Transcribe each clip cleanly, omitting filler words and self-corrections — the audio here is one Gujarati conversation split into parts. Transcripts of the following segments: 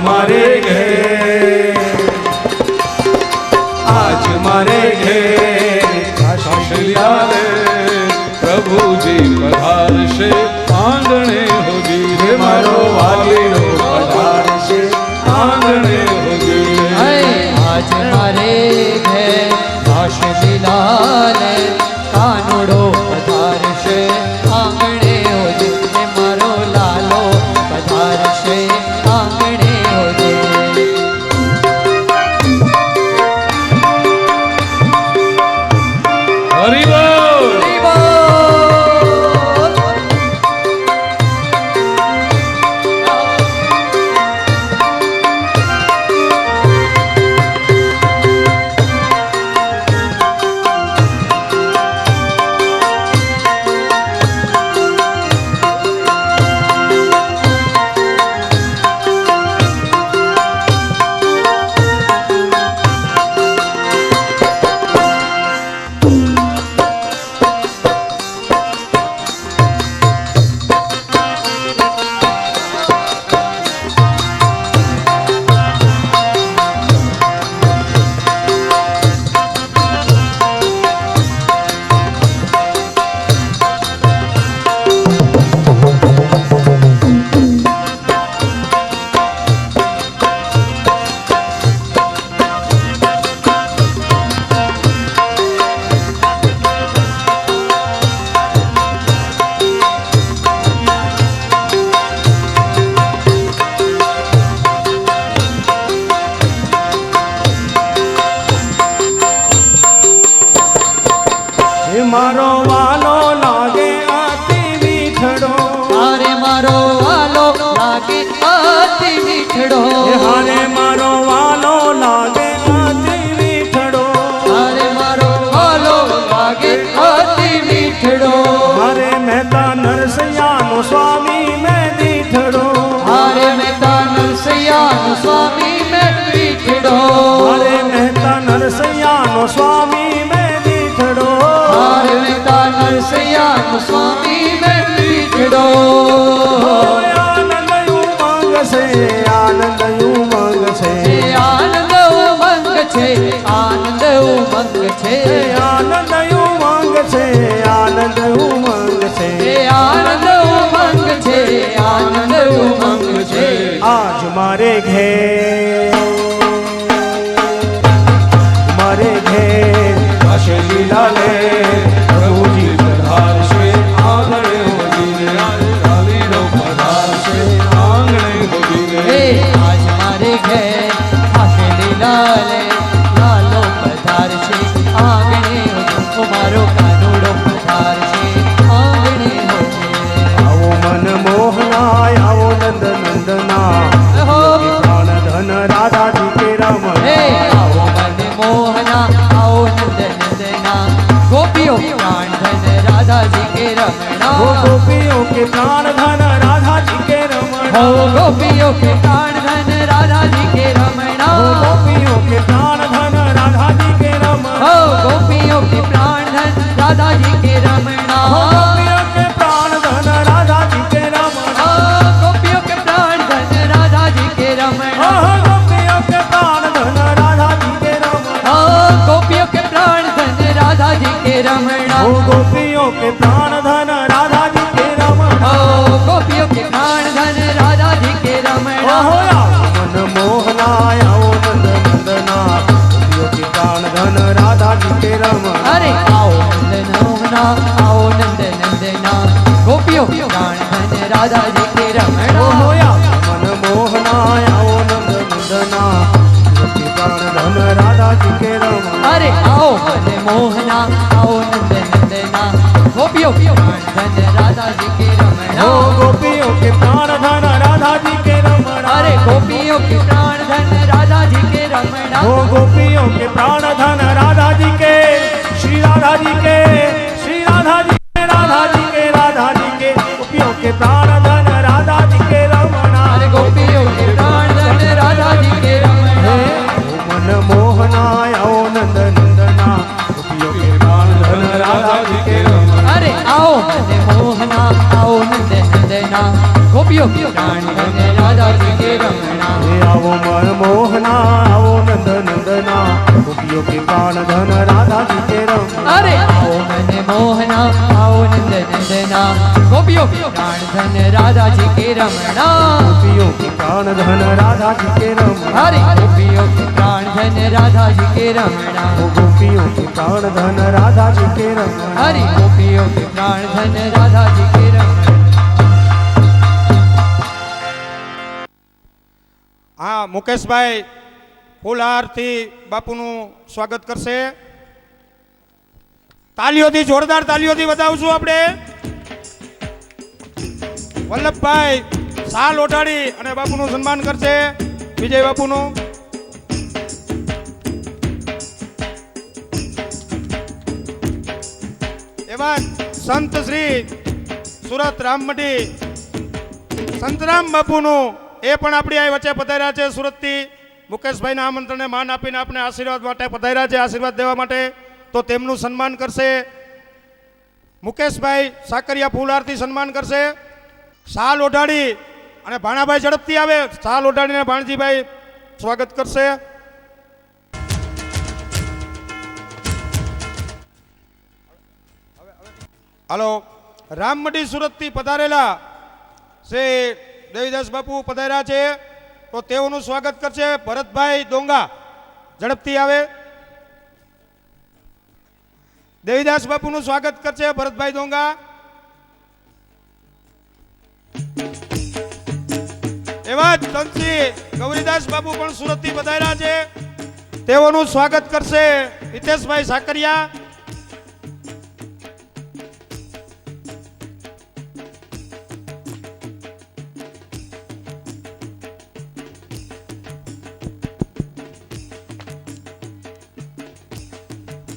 मारे घेर, आज मारे घेर आशीषिया रे प्रभु जी पधारशे आंगणे होगी रे मारो वालीड़ो पधारशे आंगणे होगी। आज मारे घेर आशीषिया रे कानुड़ो पधारशे आंगणे होगी रे मारो लालो पधारशे आंगणे होगी। हरि बोल। मारो वालो लागे आती मीठड़ो, हारे मारो वालो लागे आती मीठड़ो, हारे मारो वालो लागे आती मीठड़ो, हारे मारो वालो लागे आती मीठड़ो, हारे मेहता नरसैया नो स्वामी मैं दीठड़ो, हारे मेहता नरसैया नो स्वामी मैं दीठड़ो, हारे मेहता नरसैया नो स्वामी मैं दीठड़ो, हारे मेहता नरसैया नो स्वामी मैं दीठड़ो। आनंद उमंग से आनंद उमंग से आनंद उमंग छे आनंद उमंग छे आनंद उमंग से आनंद उमंग से आनंद उमंग छे आनंद उमंग छे। आज मारे घेर मारे घेर आशीषिया ले प्रभु जी पधारशे आंगणे होगी रे वालीड़ो पधारशे आंगणे होगी रे। आज मारे घेर आशीषिया ले लालो पधारशे आंगणे होगी मारो कानुड़ो पधारशे आंगणे होगी। आओ मन मोहना आओ नंद नंदना प्राण धन राधा जी के रमण। आओ मन मोहना आओ नंद नंदना गोपियों के प्राण धन राधा जी के रमणा। हो गोपियों के प्राण धन राधा जी के रमण। हो गोपियों के प्राण धन राधा जी के रमणा। हो गोपियों के प्राण धन राधा जी के रमण। हो गोपियों के प्राण धन राधा जी के रमणा। हो गोपियों के प्राण धन राधा जी के रमण। हो गोपियों के प्राण धन राधा जी के रमणा। हो गोपियों के प्राण धन राधा जी के रमण। हो गोपियों के प्राण धन राधा जी के रमणा। हो गोपियों के प्राण धन राधा जी के रमण। हो गोपियों के प्राण धन राधा जी के रमणा। हो मन मोहना आओ नंद नंदना गोपियों के प्राण धन राधा जी के रमण। अरे आओ नंद मोहना आओ नंद नंदना गोपियों के प्राण धन राधा जी के रमणा। होया मन मोहना आओ नंद नंदना गोपियों के प्राण धन राधा जी के रमण। अरे आओ मन मोहना आओ नंद नंदना गोपियों के प्राण धन राधा जी के रमणा। हो गोपियों के प्राण धन राधा जी के रमण। अरे गोपियों के प्राण धन राधा जी के रमणा। हो गोपियों के प्राण धन राधा जी के श्री राधा जी के श्री राधा जी के राधा जी के राधा जी के गोपियों के प्राण धन राधा जी के रमण। अरे गोपियों के प्राण धन राधा जी के रमणा। मन मोहना आओ नंद नंदना गोपियों के प्राण धन राधा जी के रमण। अरे आओ मन मोहना आओ नंद नंदना गोपियों के प्राण धन राधा जी के रमणा। आओ मनमोहना आओ नंद नंदना गोपियों के प्राण धन राधा जी के रमणा अरे आओ मन मोहना आओ नंद नंदना गोपियों के प्राण धन राधा जी के रमणा गोपियों के प्राण धन राधा जी के रमणा अरे गोपियों के प्राण धन राधा जी के रमणा गोपियों के प्राण धन राधा जी के रमणा अरे गोपियों के प्राण धन राधा जी के रमणा हाँ मुकेश भाई फूलहार थी बापूनु स्वागत करशे तालीओथी जोरदार तालीओथी बतावशुं आपणे वल्लभभाई शाल ओढाड़ी अने बापूनु सन्मान करशे विजय बापूनु एवा संत श्री सूरत राममढ़ी संतराम बापूनु ए पण आपणी आ वच्चे पधार्या छे सुरतथी मुकेशभाई ना आमंत्रणने मान आपीने आपने आशीर्वाद माटे पधार्या छे आशीर्वाद देवा माटे तो तेमनुं सन्मान करशे मुकेशभाई साकरिया फूलहारथी सन्मान करशे शाल ओढाड़ी अने भाणाभाई झड़पथी आवे शाल ओढाड़ीने भाणजीभाई स्वागत करशे हेलो राममढ़ी सुरतथी पधारेला श्री देवीदास बापू पधार्या छे तो तेओनुं स्वागत करशे भरतभाई डोंगा झड़पथी आवे देवीदास बापूनुं स्वागत करशे भरतभाई डोंगा एवा संतश्री गौरीदास बापू पण सुरतथी पधार्या छे तेओनुं स्वागत करशे हितेशभाई साकरिया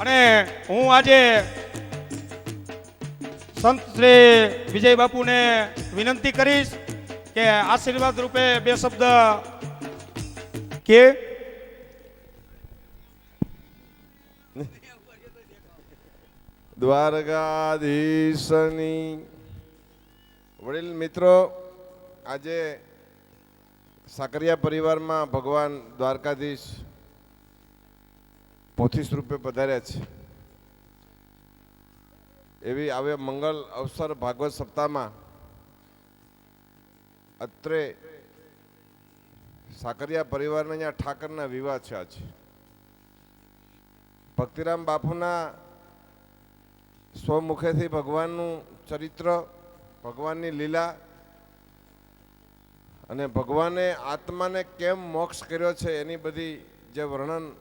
અને હું આજે સંત શ્રી વિજય બાપુને વિનંતી કરીશ કે આશીર્વાદ રૂપે બે શબ્દ કે દ્વારકાધીશની વડીલ મિત્રો આજે સાકરિયા પરિવારમાં ભગવાન દ્વારકાધીશ પોથી રૂપે પધાર્યા છે એવી આવે મંગલ અવસર ભાગવત સપ્તાહમાં અત્રે સાકરિયા પરિવારના અહીંયા ઠાકરના વિવાહ છે આજે ભક્તિરામ બાપુના સ્વમુખેથી ભગવાનનું ચરિત્ર ભગવાનની લીલા અને ભગવાને આત્માને કેમ મોક્ષ કર્યો છે એની બધી જે વર્ણન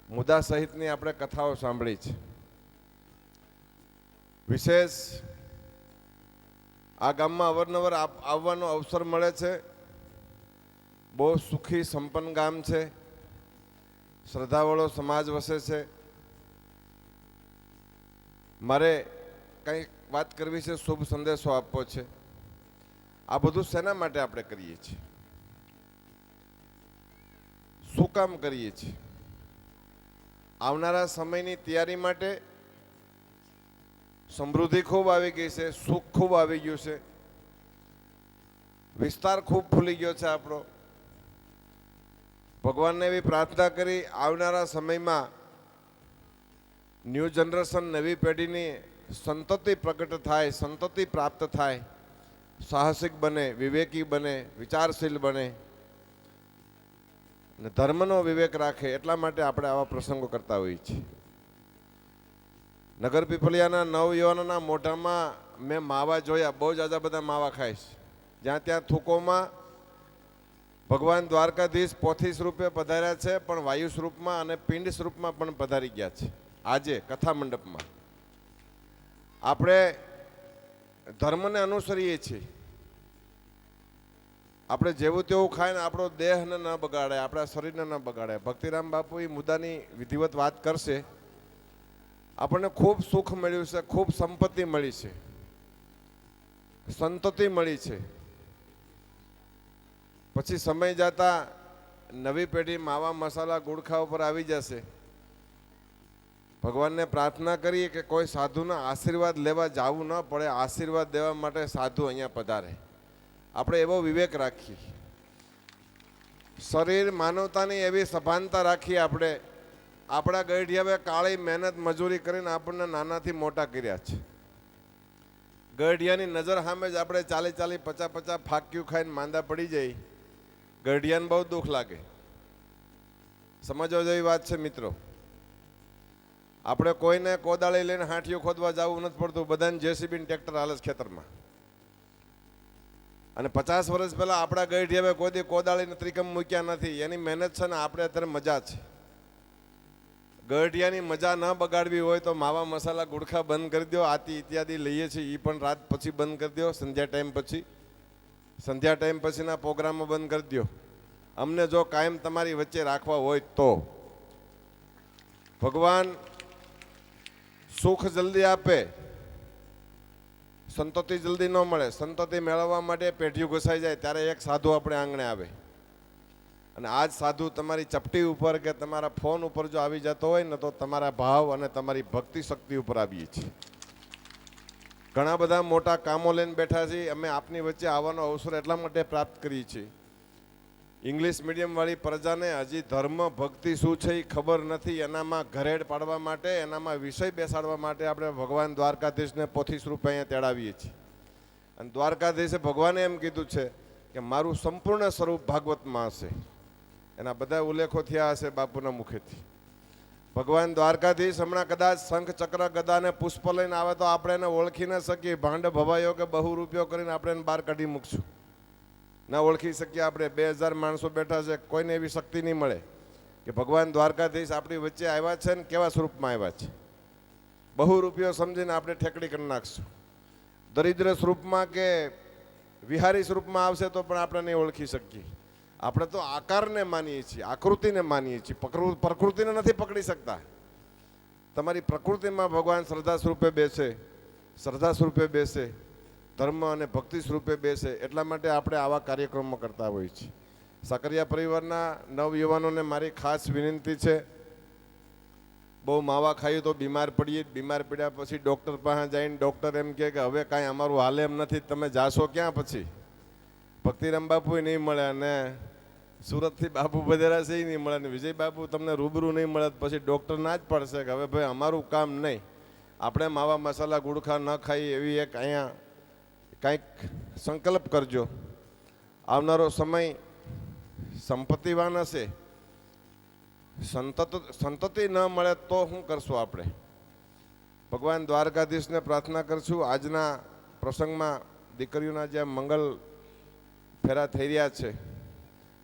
મુદ્દા સહિતની આપણે કથાઓ સાંભળી છે વિશેષ આ ગામમાં અવારનવાર આવવાનો અવસર મળે છે બહુ સુખી સંપન્ન ગામ છે શ્રદ્ધાવાળો સમાજ વસે છે મારે કંઈ વાત કરવી છે શુભ સંદેશો આપવો છે આ બધું શેના માટે આપણે કરીએ છીએ શું કામ કરીએ છીએ આવનારા સમયની તૈયારી માટે સમૃદ્ધિ ખૂબ આવી ગઈ છે સુખ ખૂબ આવી ગયું છે વિસ્તાર ખૂબ ફૂલી ગયો છે આપણો ભગવાનને એવી પ્રાર્થના કરી આવનારા સમયમાં ન્યૂ જનરેશન નવી પેઢીની સંતતિ પ્રગટ થાય સંતતિ પ્રાપ્ત થાય સાહસિક બને વિવેકી બને વિચારશીલ બને અને ધર્મનો વિવેક રાખે એટલા માટે આપણે આવા પ્રસંગો કરતા હોઈએ છીએ નગર પીપલિયાના નવયુવાનોના મોઢામાં મેં માવા જોયા બહુ જ આજા બધા માવા ખાઈશ જ્યાં ત્યાં થૂકોમાં ભગવાન દ્વારકાધીશ પોથી સ્વરૂપે પધાર્યા છે પણ વાયુ સ્વરૂપમાં અને પિંડ સ્વરૂપમાં પણ પધારી ગયા છે આજે કથા મંડપમાં આપણે ધર્મને અનુસરીએ છીએ આપણે જેવું તેવું ખાઈને આપણો દેહને ન બગાડે આપણા શરીરને ન બગાડે ભક્તિરામ બાપુ એ મુદ્દાની વિધિવત વાત કરશે આપણને ખૂબ સુખ મળ્યું છે ખૂબ સંપત્તિ મળી છે સંતતિ મળી છે પછી સમય જતા નવી પેઢી માવા મસાલા ગુડખા ઉપર આવી જશે ભગવાનને પ્રાર્થના કરીએ કે કોઈ સાધુના આશીર્વાદ લેવા જવું ન પડે આશીર્વાદ દેવા માટે સાધુ અહીંયા પધારે આપણે એવો વિવેક રાખીએ શરીર માનવતાની એવી સભાનતા રાખી આપણે આપણા ગઢિયાએ કાળી મહેનત મજૂરી કરીને આપણને નાનાથી મોટા કર્યા છે. ગઢિયાની નજર સામે જ આપણે 40-40, 50-50 ફાક્યું ખાઈને માંદા પડી જઈ. ગઢિયાને બહુ દુઃખ લાગે. સમજવા જેવી વાત છે મિત્રો. આપણે કોઈને કોદાળી લઈને હાંઠિયું ખોદવા જવું નથી પડતું, બધાને જેસીબી ટ્રેક્ટર હાલે છે ખેતરમાં. અને 50 વર્ષ પહેલા આપણા ગઢિયાએ કોઈ કોદાળીને ત્રિકમ મૂક્યા નથી. એની મહેનત છે ને આપણે અત્યારે મજા છે. ગઢિયાની મજા ન બગાડવી હોય તો માવા મસાલા ગુડખા બંધ કરી દો. આથી ઇત્યાદિ લઈએ છીએ એ પણ રાત પછી બંધ કરી દો. સંધ્યા ટાઈમ પછીના પ્રોગ્રામો બંધ કરી દો. અમને જો કાયમ તમારી વચ્ચે રાખવા હોય તો. ભગવાન સુખ જલ્દી આપે, સંતોષી જલ્દી ન મળે. સંતોષી મેળવવા માટે પેઢીઓ ઘસાઈ જાય ત્યારે એક સાધુ આપણે આંગણે આવે. અને આજ સાધુ તમારી ચપટી ઉપર કે તમારા ફોન ઉપર જો આવી જતો હોય ને તો તમારા ભાવ અને તમારી ભક્તિ શક્તિ ઉપર આવીએ છીએ. ઘણા બધા મોટા કામો લઈને બેઠા છીએ. અમે આપની વચ્ચે આવવાનો અવસર એટલા માટે પ્રાપ્ત કરીએ છીએ. ઇંગ્લિશ મીડિયમવાળી પ્રજાને હજી ધર્મ ભક્તિ શું છે એ ખબર નથી. એનામાં ઘરેડ પાડવા માટે, એનામાં વિષય બેસાડવા માટે આપણે ભગવાન દ્વારકાધીશને પોથી સ્વરૂપે અહીંયા તેડાવીએ છીએ. અને દ્વારકાધીશે ભગવાને એમ કીધું છે કે મારું સંપૂર્ણ સ્વરૂપ ભાગવતમાં હશે. એના બધા ઉલ્લેખો થયા હશે બાપુના મુખેથી. ભગવાન દ્વારકાધીશ હમણાં કદાચ શંખ ચક્ર ગદા અને પુષ્પ લઈને આવે તો આપણે એને ઓળખી ન શકીએ. ભાંડ ભવાયો કે બહુ રૂપિયો કરીને આપણે એને બહાર કાઢી મૂકશું. ના ઓળખી શકીએ આપણે. 2000 માણસો બેઠા છે, કોઈને એવી શક્તિ નહીં મળે કે ભગવાન દ્વારકાધીશ આપણી વચ્ચે આવ્યા છે ને કેવા સ્વરૂપમાં આવ્યા છે. બહુ રૂપિયો સમજીને આપણે ઠેકડી કરી નાખશું. દરિદ્ર સ્વરૂપમાં કે વિહારી સ્વરૂપમાં આવશે તો પણ આપણે નહીં ઓળખી શકીએ. આપણે તો આકારને માનીએ છીએ, આકૃતિને માનીએ છીએ, પ્રકૃતિને નથી પકડી શકતા. તમારી પ્રકૃતિમાં ભગવાન શ્રદ્ધા સ્વરૂપે બેસે, ધર્મ અને ભક્તિ સ્વરૂપે બેસે. એટલા માટે આપણે આવા કાર્યક્રમો કરતા હોઈએ છીએ. સાકરિયા પરિવારના નવયુવાનોને મારી ખાસ વિનંતી છે, બહુ માવા ખાઈએ તો બીમાર પડીએ. બીમાર પડ્યા પછી ડૉક્ટર પાસે જઈને ડૉક્ટર એમ કહે કે હવે કાંઈ અમારું હાલે એમ નથી, તમે જાશો ક્યાં? પછી ભક્તિરામ બાપુ નહીં મળે અને સુરતથી બાપુ બધેરા છે એ નહીં મળે અને વિજય બાપુ તમને રૂબરૂ નહીં મળે. પછી ડૉક્ટર ના જ પડશે કે હવે ભાઈ અમારું કામ નહીં, આપણે માવા મસાલા ગુડખા ન ખાઈએ. એવી એક અહીંયા કંઈક સંકલ્પ કરજો. આવનારો સમય સંપત્તિવાન હશે, સંતતિ ન મળે તો શું કરશું આપણે? ભગવાન દ્વારકાધીશને પ્રાર્થના કરશું. આજના પ્રસંગમાં દીકરીઓના જે મંગલ ફેરા થઈ રહ્યા છે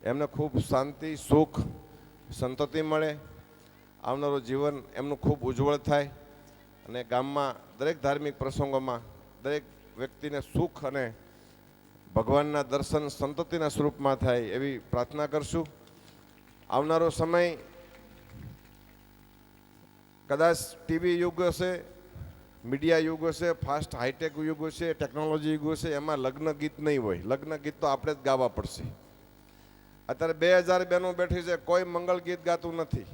એમને ખૂબ શાંતિ, સુખ, સંતતિ મળે. આવનારું જીવન એમનું ખૂબ ઉજ્જવળ થાય અને ગામમાં દરેક ધાર્મિક પ્રસંગોમાં દરેક વ્યક્તિને સુખ અને ભગવાનના દર્શન સંતતિના સ્વરૂપમાં થાય એવી પ્રાર્થના કરશું. આવનારો સમય કદાચ ટીવી યુગ હશે, મીડિયા યુગ હશે, ફાસ્ટ હાઈટેક યુગ હશે, ટેકનોલોજી યુગ હશે. એમાં લગ્ન ગીત નહીં હોય. લગ્ન ગીત તો આપણે જ ગાવા પડશે. અત્યારે 2000 બહેનો બેઠી છે, કોઈ મંગળ ગીત ગાતું નથી.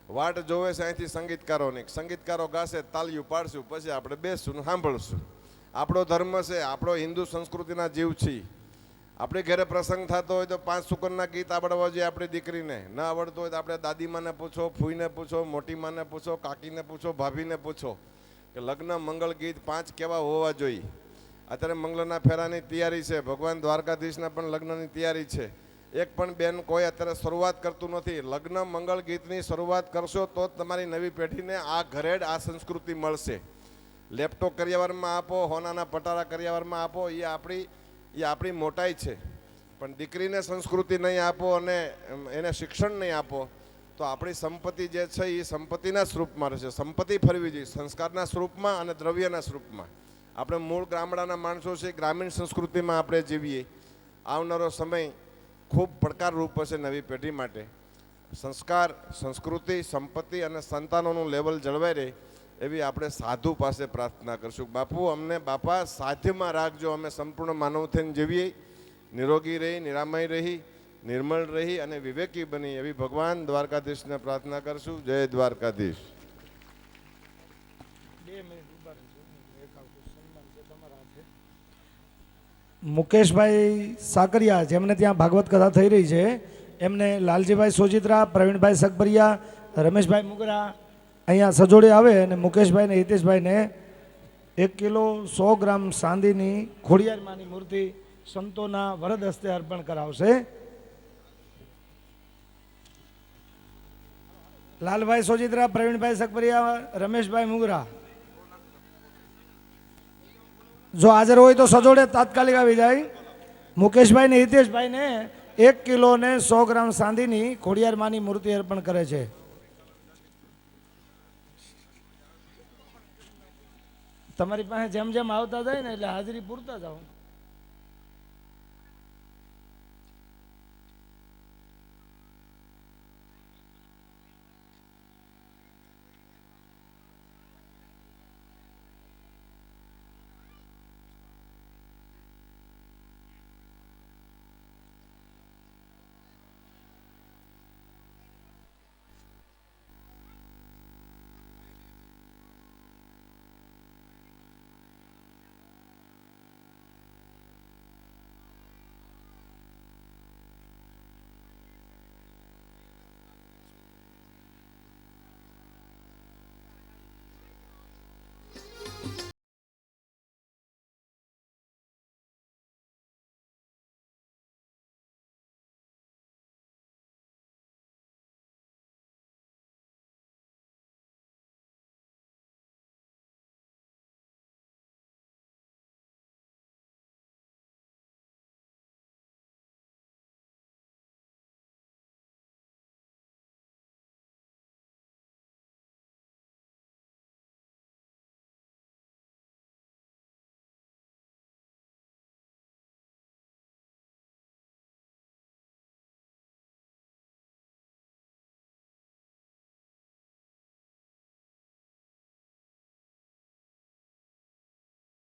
વાટ જોવે છે અહીંથી સંગીતકારોની. સંગીતકારો ગાશે, તાલીઓ પાડશું, પછી આપણે બેસશું ને સાંભળશું. આપણો ધર્મ છે, આપણો હિન્દુ સંસ્કૃતિના જીવ છીએ. આપણે ઘરે પ્રસંગ થતો હોય તો 5 સુકનના ગીત આવડવા જોઈએ. આપણી દીકરીને ન આવડતું હોય તો આપણે દાદીમાને પૂછો, ફૂઈને પૂછો, મોટી માને પૂછો, કાકીને પૂછો, ભાભીને પૂછો કે લગ્ન મંગળ ગીત 5 કેવા હોવા જોઈએ. અત્યારે મંગળના ફેરાની તૈયારી છે, ભગવાન દ્વારકાધીશના પણ લગ્નની તૈયારી છે. એક પણ બેન કોઈ અત્યારે શરૂઆત કરતું નથી. લગ્ન મંગળ ગીતની શરૂઆત કરશો તો જ તમારી નવી પેઢીને આ ઘરેડ, આ સંસ્કૃતિ મળશે. લેપટોપ કરિયાવરમાં આપો, હોનાના પટારા કરિયાવરમાં આપો, એ આપણી મોટાઈ છે. પણ દીકરીને સંસ્કૃતિ નહીં આપો અને એને શિક્ષણ નહીં આપો તો આપણી સંપત્તિ જે છે એ સંપત્તિના સ્વરૂપમાં રહેશે. સંપત્તિ ફરવી જોઈએ સંસ્કારના સ્વરૂપમાં અને દ્રવ્યના સ્વરૂપમાં. આપણે મૂળ ગામડાના માણસો છે, ગ્રામીણ સંસ્કૃતિમાં આપણે જીવીએ. આવનારો સમય ખૂબ પડકારરૂપ હશે નવી પેઢી માટે. સંસ્કાર, સંસ્કૃતિ, સંપત્તિ અને સંતાનોનું લેવલ જળવાઈ રહે એવી આપણે સાધુ પાસે પ્રાર્થના કરશું. બાપુ અમને બાપા સાધ્યમાં રાખજો, અમે સંપૂર્ણ માનવ થઈને જીવીએ, નિરોગી રહી, નિરામય રહી, નિર્મળ રહી અને વિવેકી બની એવી ભગવાન દ્વારકાધીશને પ્રાર્થના કરશું. જય દ્વારકાધીશ. મુકેશભાઈ સાકરિયા, જેમને ત્યાં ભાગવત કથા થઈ રહી છે, એમને લાલજીભાઈ સોજિત્રા, પ્રવીણભાઈ સગબરિયા, રમેશભાઈ મુગરા અહીંયા સજોડે આવે અને મુકેશભાઈ ને હિતેશભાઈને 1 કિલો 100 ગ્રામ ચાંદીની ખોડિયારમાંની મૂર્તિ સંતોના વરદ હસ્તે અર્પણ કરાવશે. લાલભાઈ સોજિત્રા, પ્રવીણભાઈ સગબરિયા, રમેશભાઈ મુગરા જો હાજર હોય તો સજોડે તાત્કાલિક આવી જાય. મુકેશભાઈ ને હિતેશભાઈ ને 1 કિલો ને 100 ગ્રામ ચાંદીની ખોડિયારમાંની મૂર્તિ અર્પણ કરે છે. તમારી પાસે જેમ જેમ આવતા જાય ને એટલે હાજરી પૂરતા જાઓ.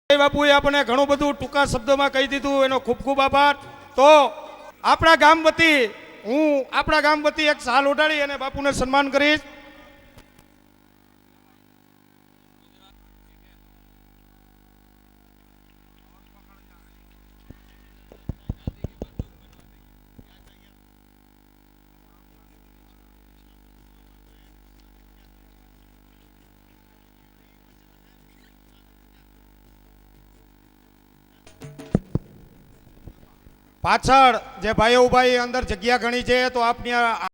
બાપુએ આપણે ઘણું બધું ટૂંકા શબ્દોમાં કહી દીધું, એનો ખૂબ ખૂબ આભાર. તો આપણા ગામ વતી હું આપણા ગામ વતી એક શાલ ઓઢાડી અને બાપુને સન્માન કરીશ. પાછળ જે ભાઈઓ ઉભા એ અંદર જગ્યા ઘણી છે તો આપની